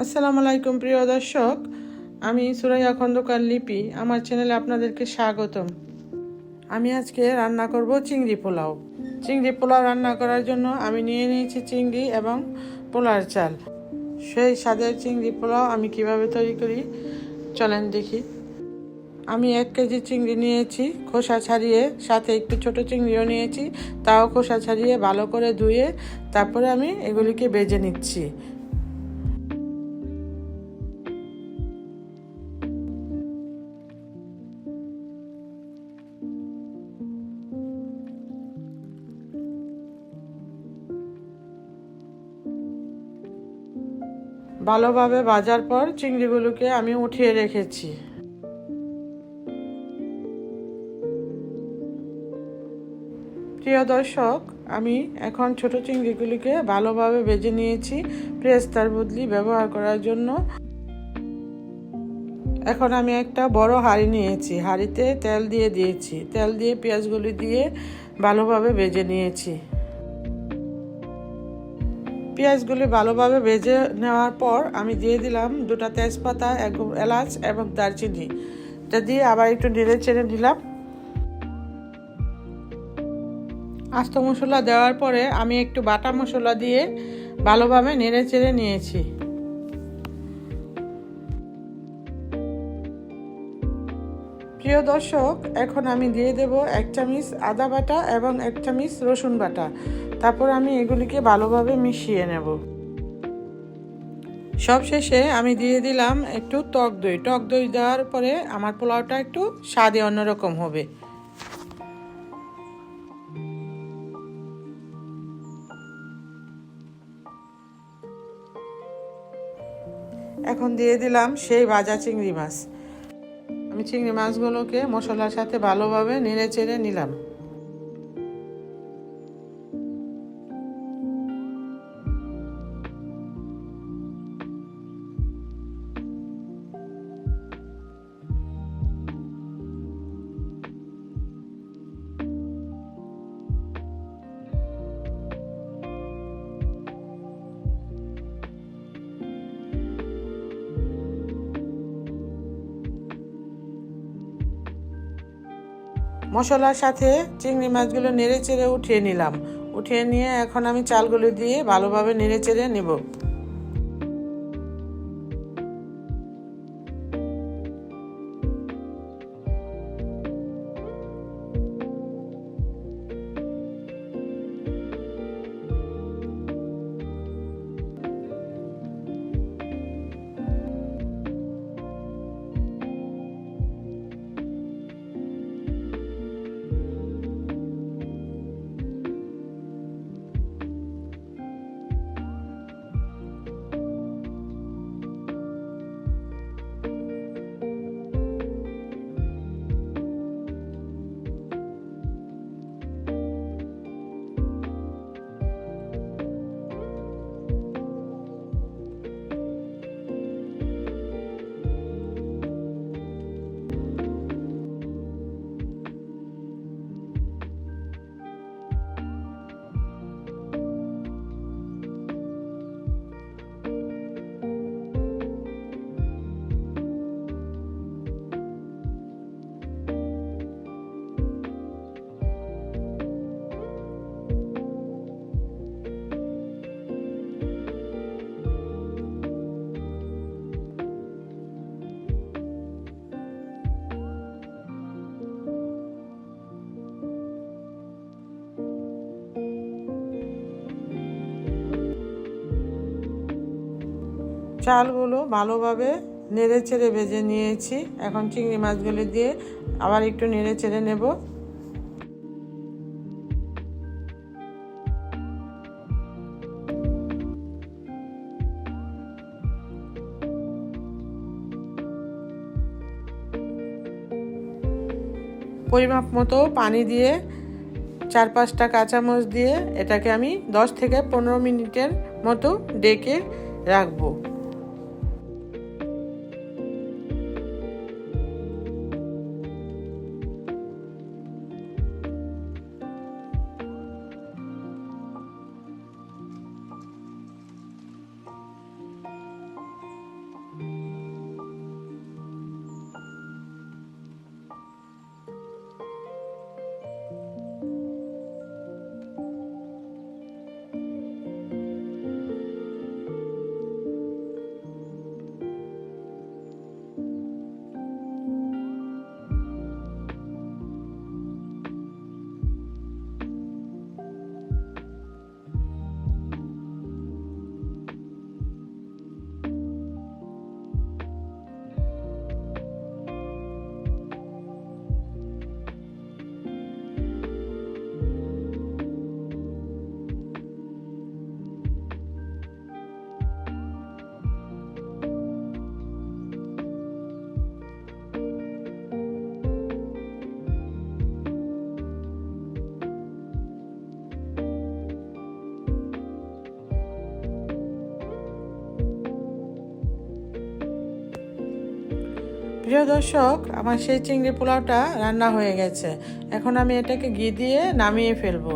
আসসালামু আলাইকুম প্রিয় দর্শক, আমি সুরাইয়া খন্দকার লিপি। আমার চ্যানেলে আপনাদেরকে স্বাগতম। আমি আজকে রান্না করব চিংড়ি পোলাও। চিংড়ি পোলাও রান্না করার জন্য আমি নিয়ে নিয়েছি চিংড়ি এবং পোলার চাল। সেই স্বাদের চিংড়ি পোলাও আমি কিভাবে তৈরি করি চলেন দেখি। আমি 1 কেজি চিংড়ি নিয়েছি খোসা ছাড়িয়ে, সাথে একটু ছোট চিংড়িও নিয়েছি, তাও খোসা ছাড়িয়ে ভালো করে ধুয়ে তারপরে আমি এগুলিকে ভেজে নিচ্ছি। ভালোভাবে ভাজার পর চিংড়িগুলোকে আমি উঠিয়ে রেখেছি। প্রিয় দর্শক, আমি এখন ছোট চিংড়িগুলিকে ভালোভাবে ভেজে নিয়েছি পেস্তার বদলি ব্যবহার করার জন্য। এখন আমি একটা বড় হাঁড়ি নিয়েছি, হাঁড়িতে তেল দিয়ে দিয়েছি, তেল দিয়ে পেঁয়াজগুলি দিয়ে ভালোভাবে ভেজে নিয়েছি। পেঁয়াজগুলি ভালোভাবে ভেজে নেওয়ার পর আমি দিয়ে দিলাম 2টা তেজপাতা, 1 এলাচ এবং দারচিনি। এটা দিয়ে আবার একটু নেড়ে চেড়ে নিলাম। আস্ত মশলা দেওয়ার পরে আমি একটু বাটা মশলা দিয়ে ভালোভাবে নেড়ে চেড়ে নিয়েছি। প্রিয় দর্শক, এখন আমি দিয়ে দেব 1 চামচ আদা বাটা এবং 1 চামচ রসুন বাটা। তারপর আমি এগুলিকে ভালোভাবে মিশিয়ে নেব। সবশেষে আমি দিয়ে দিলাম একটু টক দই। টক দই দেওয়ার পরে আমার পোলাওটা একটু স্বাদে অন্যরকম হবে। এখন দিয়ে দিলাম সেই ভাজা চিংড়ি মাছ। আমি চিংড়ি মাছগুলোকে মশলার সাথে ভালোভাবে নেড়ে চেড়ে নিলাম। মশলার সাথে চিংড়ি মাছগুলো নেড়ে চেড়ে উঠিয়ে নিলাম। উঠিয়ে নিয়ে এখন আমি চালগুলো দিয়ে ভালোভাবে নেড়ে চেড়ে নেব। চালগুলো ভালোভাবে নেড়ে চেড়ে ভেজে নিয়েছি। এখন চিংড়ি মাছগুলি দিয়ে আবার একটু নেড়ে চেড়ে নেব। পরিমাপ মতো পানি দিয়ে 4-5টা কাঁচামরিচ দিয়ে এটাকে আমি 10 থেকে 15 মিনিটের মতো ডেকে রাখবো। প্রিয় দর্শক, আমার সেই চিংড়ি পোলাওটা রান্না হয়ে গেছে। এখন আমি এটাকে ঘি দিয়ে নামিয়ে ফেলবো।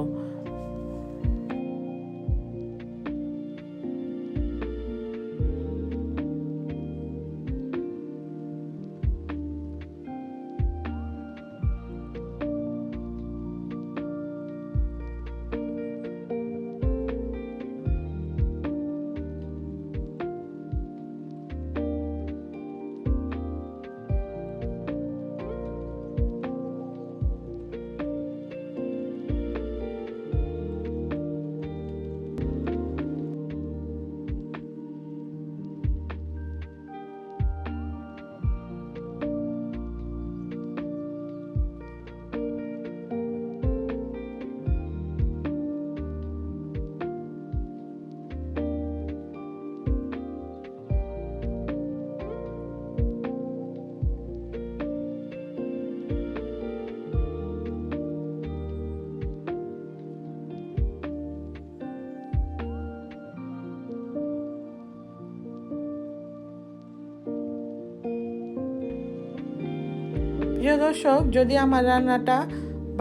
প্রিয় দর্শক, যদি আমার রান্নাটা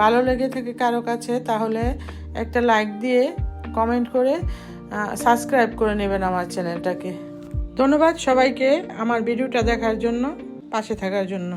ভালো লেগে থাকে কারো কাছে, তাহলে একটা লাইক দিয়ে কমেন্ট করে সাবস্ক্রাইব করে নেবেন আমার চ্যানেলটাকে। ধন্যবাদ সবাইকে আমার ভিডিওটা দেখার জন্য, পাশে থাকার জন্য।